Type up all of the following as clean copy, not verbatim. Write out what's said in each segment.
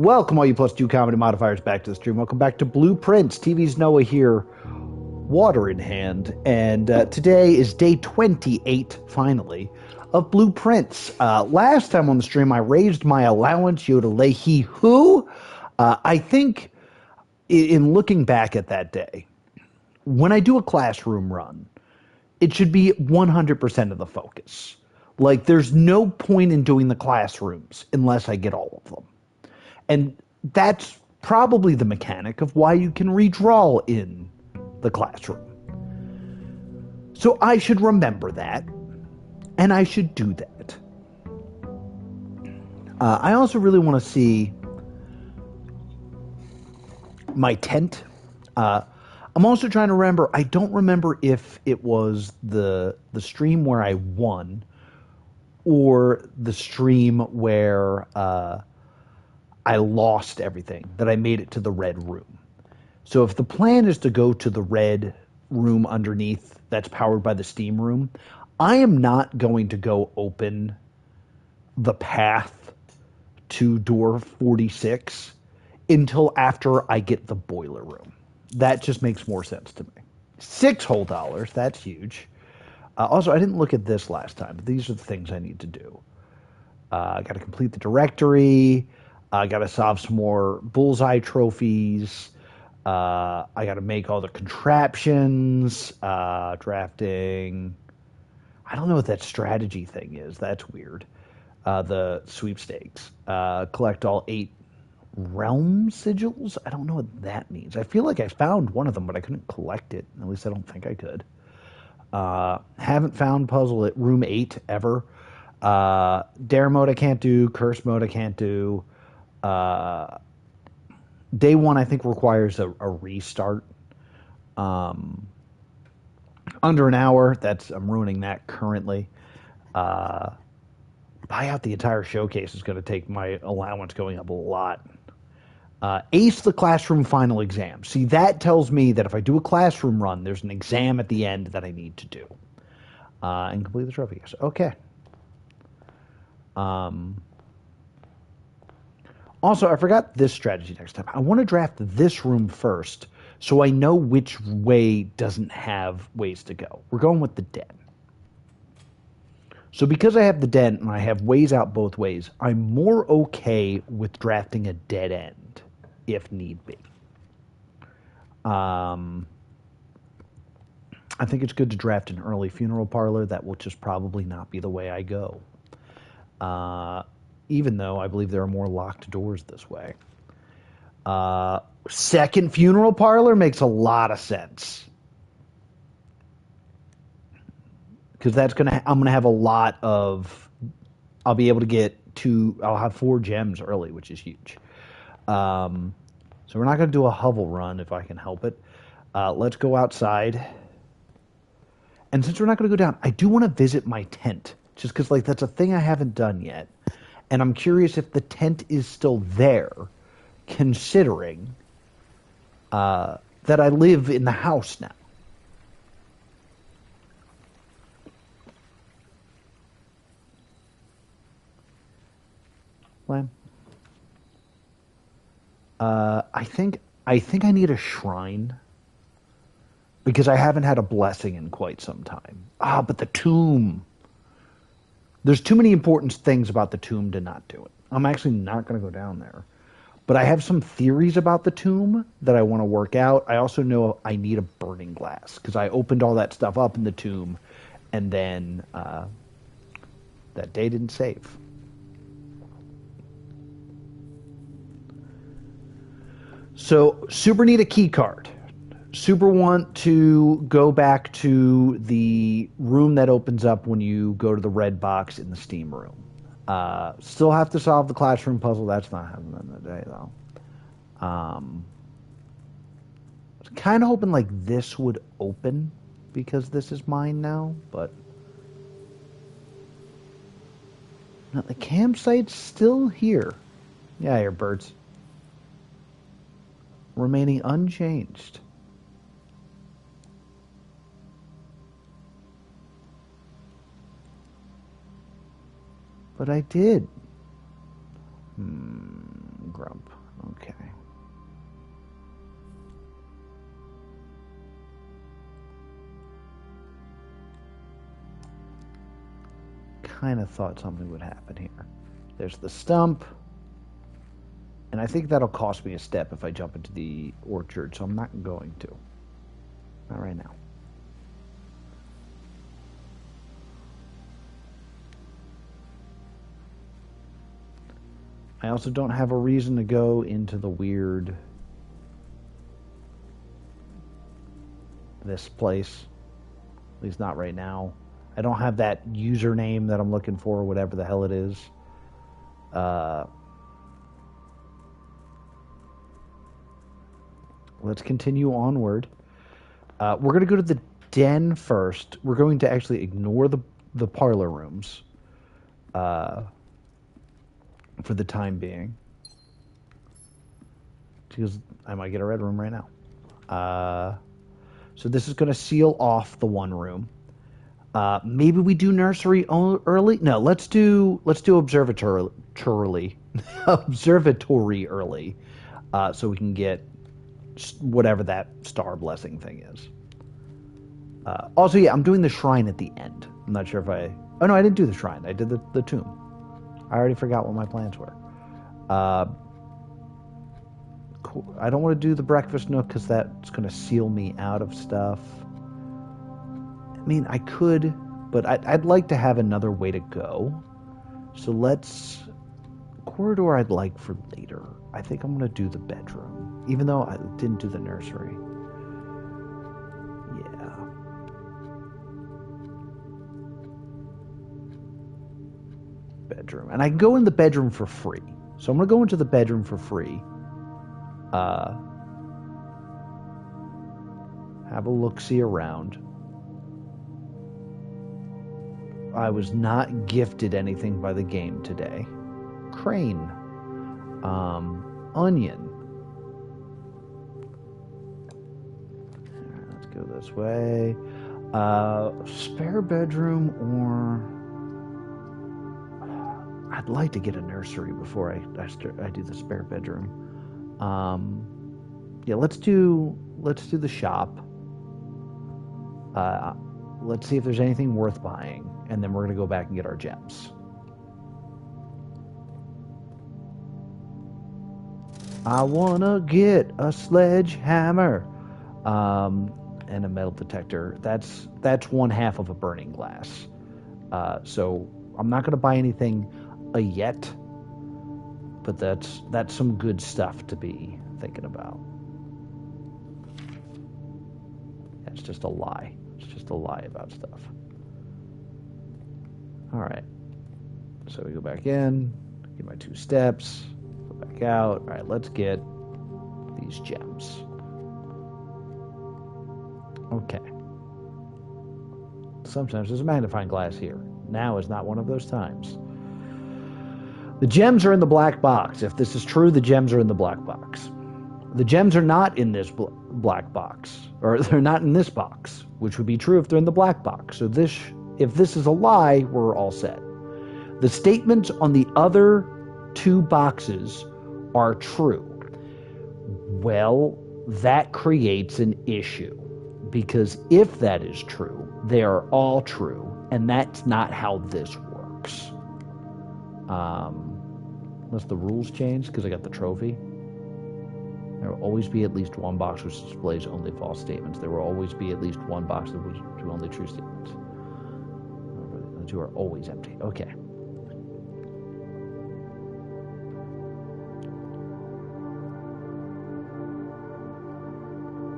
Welcome, all you plus two comedy modifiers, back to the stream. Welcome back to Blueprints. TV's Noah here, water in hand. And today is day 28, finally, of Blueprints. Last time on the stream, I raised my allowance, Yodelehi who. I think, in looking back at that day, when I do a classroom run, it should be 100% of the focus. Like, there's no point in doing the classrooms unless I get all of them. And that's probably the mechanic of why you can redraw in the classroom. So I should remember that, and I should do that. I also really want to see my tent. I'm also trying to remember, I don't remember if it was the stream where I won or the stream where I lost everything, that I made it to the red room. So if the plan is to go to the red room underneath that's powered by the steam room, I am not going to go open the path to door 46 until after I get the boiler room. That just makes more sense to me. $6 whole, that's huge. Also, I didn't look at this last time, but these are the things I need to do. I got to complete the directory. I got to solve some more bullseye trophies. I got to make all the contraptions. Drafting. I don't know what that strategy thing is. That's weird. The sweepstakes. Collect all 8 realm sigils. I don't know what that means. I feel like I found one of them, but I couldn't collect it. At least I don't think I could. Haven't found puzzle at room 8 ever. Dare mode I can't do. Curse mode I can't do. Day 1 I think requires a restart. Under an hour, I'm ruining that currently. Buy out the entire showcase is going to take my allowance going up a lot. Ace the classroom final exam. See, that tells me that if I do a classroom run, there's an exam at the end that I need to do. And complete the trophy. Yes. Okay. Also, I forgot this strategy next time. I want to draft this room first so I know which way doesn't have ways to go. We're going with the den. So because I have the den and I have ways out both ways, I'm more okay with drafting a dead end if need be. I think it's good to draft an early funeral parlor. That will just probably not be the way I go. Even though I believe there are more locked doors this way. Second funeral parlor makes a lot of sense. Because I'm gonna have a lot of, I'll be able to get I'll have 4 gems early, which is huge. So we're not gonna do a hovel run if I can help it. Let's go outside. And since we're not gonna go down, I do want to visit my tent. Just because that's a thing I haven't done yet. And I'm curious if the tent is still there, considering that I live in the house now. Lamb. I think I need a shrine because I haven't had a blessing in quite some time. But the tomb. There's too many important things about the tomb to not do it. I'm actually not going to go down there. But I have some theories about the tomb that I want to work out. I also know I need a burning glass because I opened all that stuff up in the tomb and then that day didn't save. So, super need a key card. Super want to go back to the room that opens up when you go to the red box in the steam room. Still have to solve the classroom puzzle. That's not happening today, though. I was kind of hoping this would open because this is mine now, but no, the campsite's still here. Yeah, here, birds. Remaining unchanged. But I did. grump. Okay. Kind of thought something would happen here. There's the stump. And I think that'll cost me a step if I jump into the orchard, so I'm not going to. Not right now. I also don't have a reason to go into the weird... this place. At least not right now. I don't have that username that I'm looking for, whatever the hell it is. Let's continue onward. We're going to go to the den first. We're going to actually ignore the parlor rooms for the time being. Because I might get a red room right now. So this is going to seal off the one room. Maybe we do nursery early. No, let's do observatory observatory early, so we can get whatever that star blessing thing is. Also, yeah, I'm doing the shrine at the end. I'm not sure if I... Oh, no, I didn't do the shrine. I did the tomb. I already forgot what my plans were. Cool. I don't want to do the breakfast nook because that's going to seal me out of stuff. I mean, I could, but I'd like to have another way to go. So let's... Corridor I'd like for later. I think I'm going to do the bedroom, even though I didn't do the nursery. Yeah. Bedroom. And I can go in the bedroom for free. So I'm going to go into the bedroom for free. Have a look-see around. I was not gifted anything by the game today. Crane. Onion. Alright, let's go this way. Spare bedroom, or... I'd like to get a nursery before I do the spare bedroom. Yeah, let's do the shop. Let's see if there's anything worth buying, and then we're gonna go back and get our gems. I wanna get a sledgehammer, and a metal detector. That's one half of a burning glass. So I'm not gonna buy anything yet, but that's some good stuff to be thinking about. It's just a lie. It's just a lie about stuff. All right. So we go back in, get my 2 steps, go back out. All right, let's get these gems. Okay. Sometimes there's a magnifying glass here. Now is not one of those times. The gems are in the black box. If this is true, the gems are in the black box. The gems are not in this black box, or they're not in this box, which would be true if they're in the black box. So if this is a lie, we're all set. The statements on the other 2 boxes are true. Well, that creates an issue, because if that is true, they are all true, and that's not how this works. Unless the rules change, because I got the trophy. There will always be at least one box which displays only false statements. There will always be at least one box that will do only true statements. The 2 are always empty. Okay.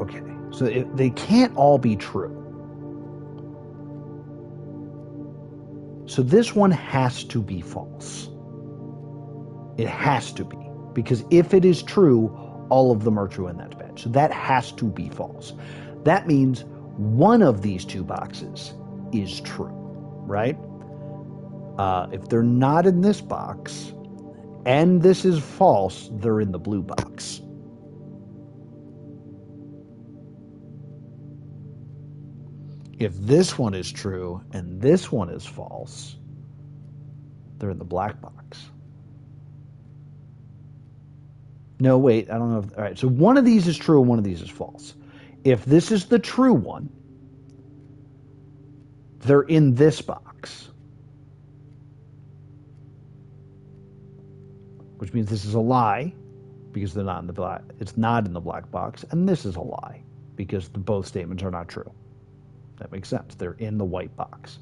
Okay. So they can't all be true. So this one has to be false. It has to be. Because if it is true, all of them are true in that bed. So that has to be false. That means one of these 2 boxes is true, right? If they're not in this box, and this is false, they're in the blue box. If this one is true, and this one is false, they're in the black box. No, wait, I don't know. All right, so one of these is true and one of these is false. If this is the true one, they're in this box, which means this is a lie because they're not in the black. It's not in the black box, and this is a lie because both statements are not true. That makes sense. They're in the white box.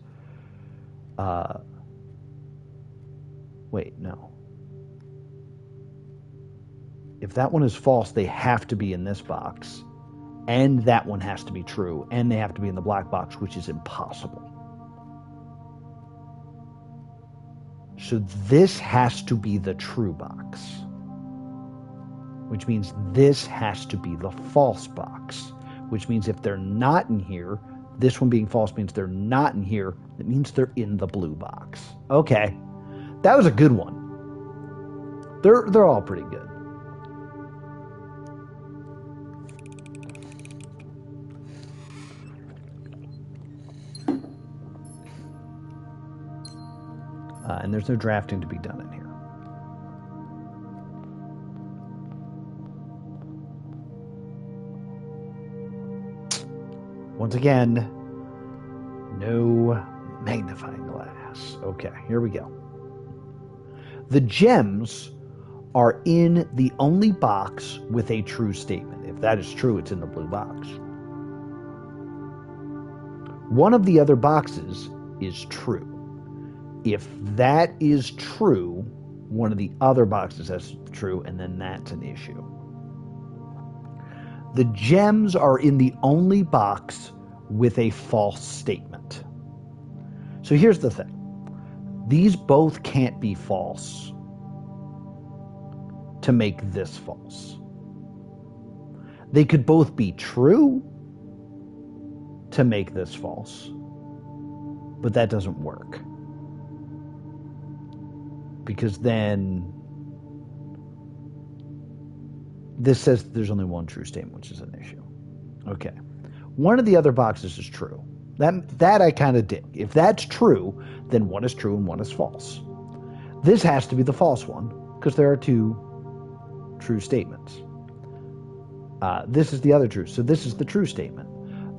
Wait, no. If that one is false, they have to be in this box, and that one has to be true, and they have to be in the black box, which is impossible. So this has to be the true box, which means this has to be the false box, which means if they're not in here, this one being false means they're not in here. That means they're in the blue box. Okay. That was a good one. They're all pretty good. And there's no drafting to be done in here. Once again, no magnifying glass. Okay, here we go. The gems are in the only box with a true statement. If that is true, it's in the blue box. One of the other boxes is true. If that is true, one of the other boxes is true, and then that's an issue. The gems are in the only box with a false statement. So here's the thing. These both can't be false to make this false. They could both be true to make this false, but that doesn't work. Because then this says there's only one true statement, which is an issue. Okay. One of the other boxes is true. That I kind of dig. If that's true, then one is true and one is false. This has to be the false one because there are two true statements. This is the other true. So this is the true statement.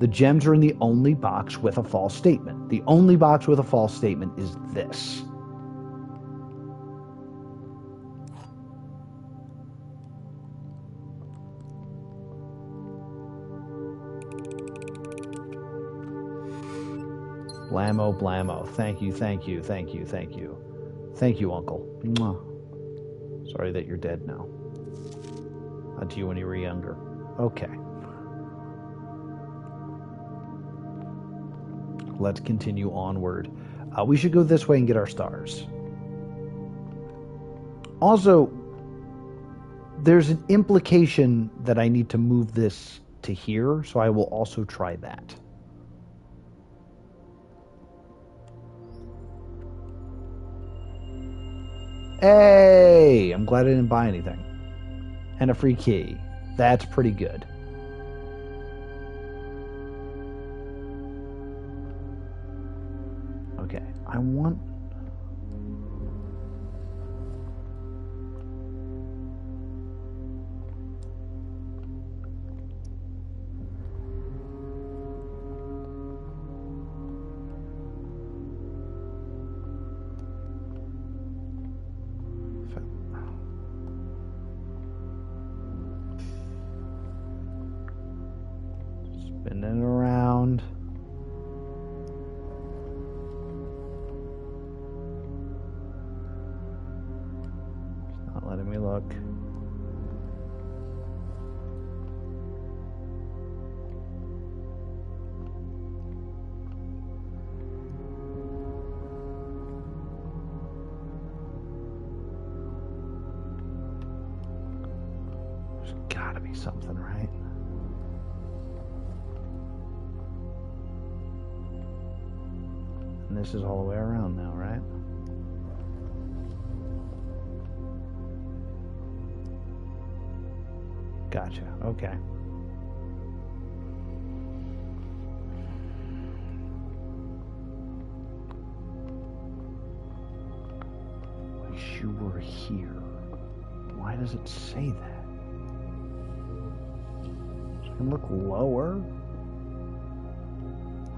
The gems are in the only box with a false statement. The only box with a false statement is this. Blammo, blammo. Thank you, thank you, thank you, thank you. Thank you, Uncle. Mwah. Sorry that you're dead now. Not to you when you were younger. Okay. Let's continue onward. We should go this way and get our stars. Also, there's an implication that I need to move this to here, so I will also try that. Hey! I'm glad I didn't buy anything. And a free key. That's pretty good. Okay, I want... Spinning around. It's not letting me look. There's gotta be something, right? And this is all the way around now, right? Gotcha. Okay. Wish you were here. Why does it say that? I can look lower.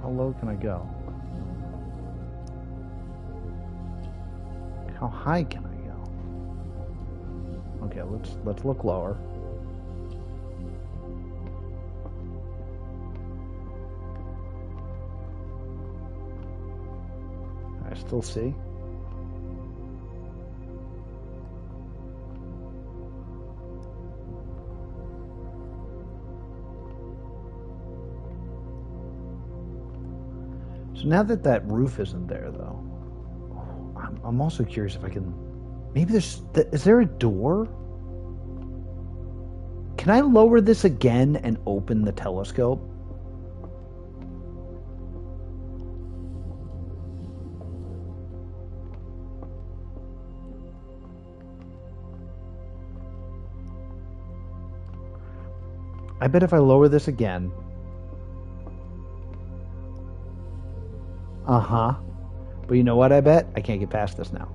How low can I go? How high can I go? Okay, let's look lower. I still see. So now that that roof isn't there, though, I'm also curious if I can... Maybe is there a door? Can I lower this again and open the telescope? I bet if I lower this again... Uh-huh. But you know what I bet? I can't get past this now.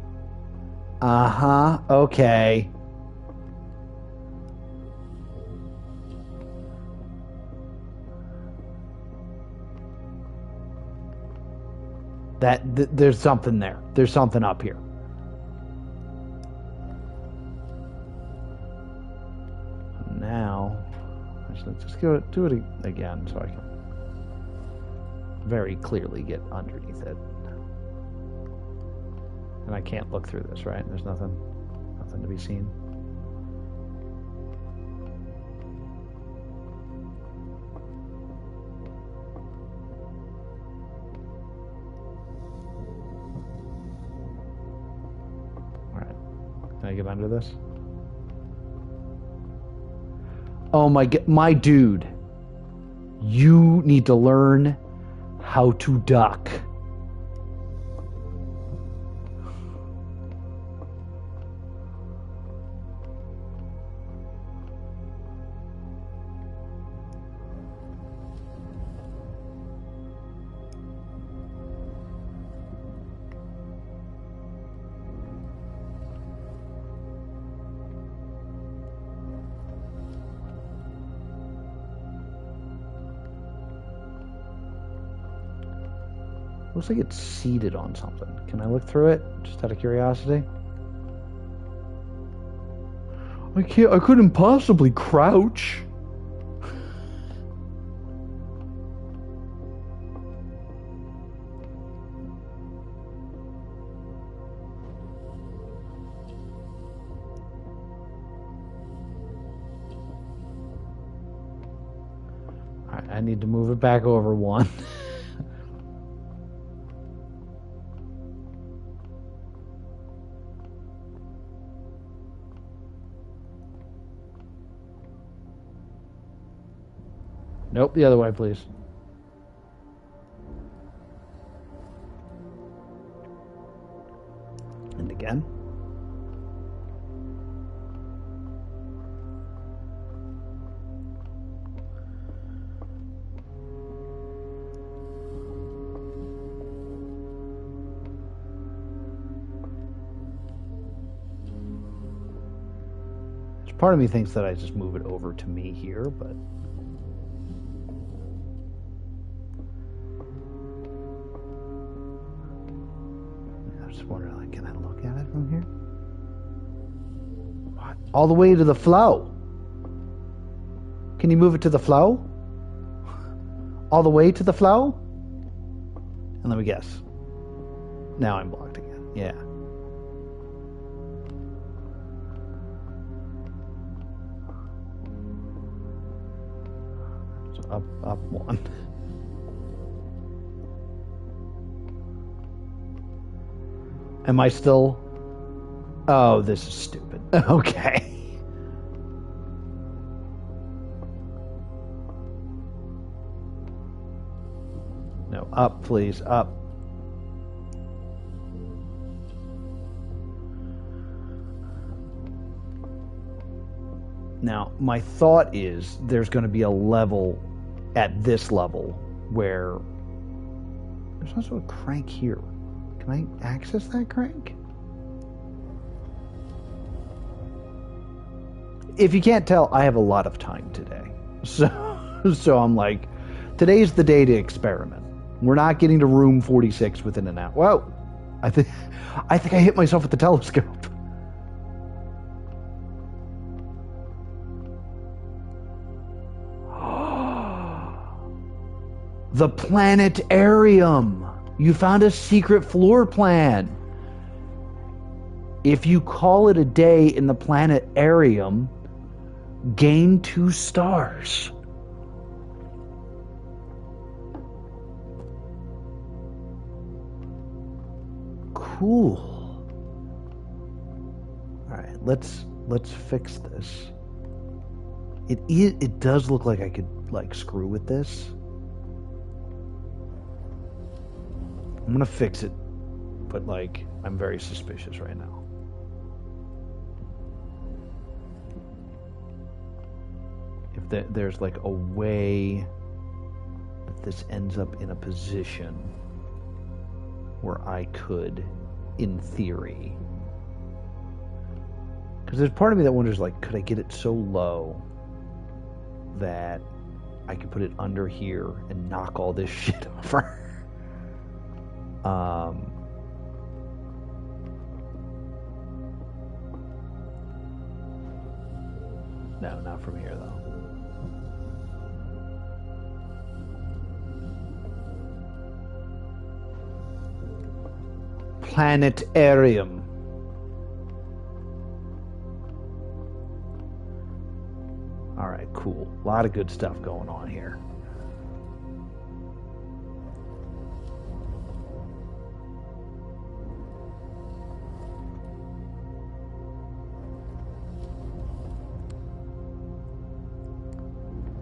Uh-huh. Okay. There's something there. There's something up here. Now, let's just do it again so I can very clearly get underneath it. And I can't look through this, right? There's nothing to be seen. All right. Can I get under this? Oh my dude. You need to learn how to duck. Looks like it's seated on something. Can I look through it, just out of curiosity? I couldn't possibly crouch. All right, I need to move it back over one. Nope, the other way, please. And again. Part of me thinks that I just move it over to me here, but... I just wonder, like, can I look at it from here? What? All the way to the flow. Can you move it to the flow? All the way to the flow? And let me guess. Now I'm blocked again. Yeah. So up one. Am I still... Oh, this is stupid. Okay. No, up, please, up. Now, my thought is there's going to be a level at this level where there's also a crank here. Can I access that crank? If you can't tell, I have a lot of time today. So So I'm like, today's the day to experiment. We're not getting to room 46 within an hour. Whoa! I think I hit myself with the telescope. The planetarium! You found a secret floor plan. If you call it a day in the planetarium, gain 2 stars. Cool. All right, let's fix this. It does look like I could like screw with this. I'm gonna fix it, but like I'm very suspicious right now. If there's like a way that this ends up in a position where I could, in theory, because there's part of me that wonders like, could I get it so low that I could put it under here and knock all this shit over? No, not from here though. Planetarium. All right, cool. A lot of good stuff going on here.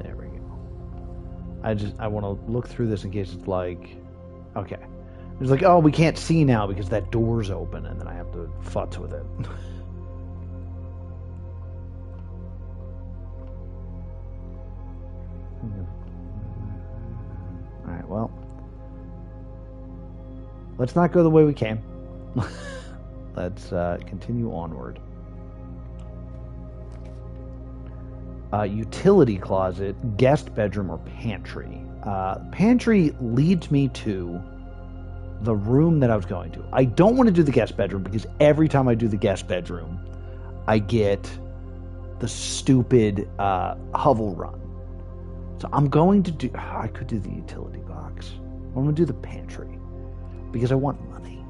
There we go. I want to look through this in case it's like, okay. It's like, oh, we can't see now because that door's open, and then I have to futz with it. Alright, well. Let's not go the way we came. Let's continue onward. Utility closet, guest bedroom, or pantry. Pantry leads me to the room that I was going to. I don't want to do the guest bedroom because every time I do the guest bedroom, I get the stupid hovel run. So I'm going to do... I could do the utility box. I'm going to do the pantry because I want money.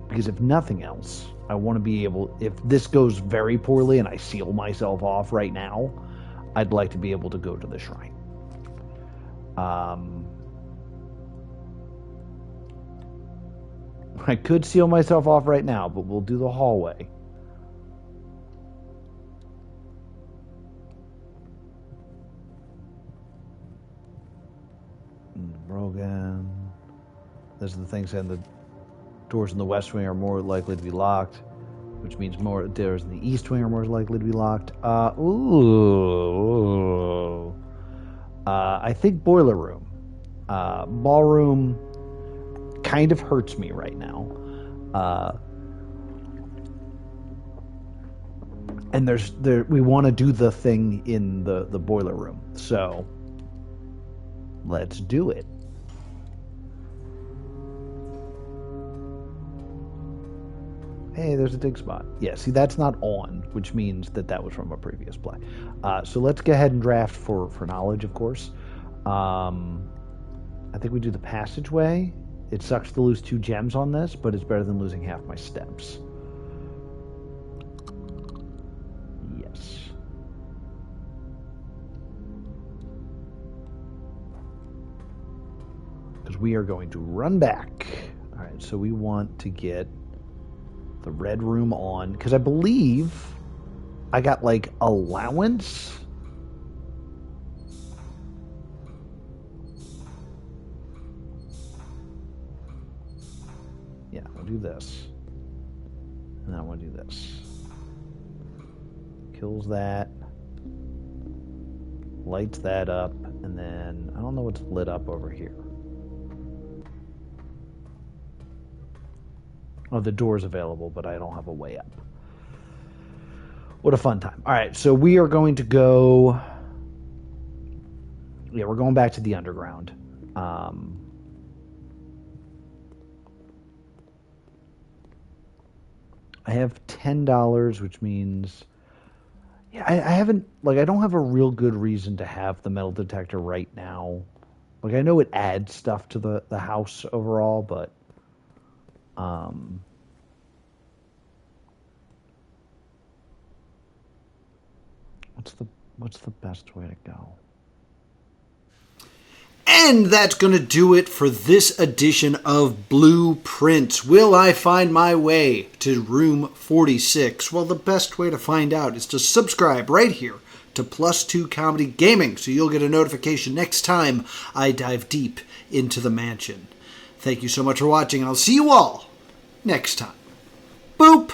Because if nothing else, I want to be able... If this goes very poorly and I seal myself off right now, I'd like to be able to go to the shrine. I could seal myself off right now, but we'll do the hallway. Brogan. Those are the things saying the doors in the west wing are more likely to be locked, which means more doors in the east wing are more likely to be locked. I think boiler room. Ballroom kind of hurts me right now. And we want to do the thing in the boiler room. So let's do it. Hey, there's a dig spot. Yeah, see, that's not on, which means that was from a previous play. So let's go ahead and draft for knowledge, of course. I think we do the passageway. It sucks to lose 2 gems on this, but it's better than losing half my steps. Yes. Because we are going to run back. All right, so we want to get the red room on, because I believe I got, like, allowance. Yeah, we'll do this. And then I want to do this. Kills that. Lights that up. And then, I don't know what's lit up over here. Oh, the door's available, but I don't have a way up. What a fun time. All right, so we are going to go Yeah, we're going back to the underground. I have $10, which means yeah, I haven't like I don't have a real good reason to have the metal detector right now. Like I know it adds stuff to the house overall, but um, what's the what's the best way to go? And that's going to do it for this edition of Blueprints. Will I find my way to room 46? Well, the best way to find out is to subscribe right here to Plus 2 Comedy Gaming so you'll get a notification next time I dive deep into the mansion. Thank you so much for watching, and I'll see you all next time. Boop!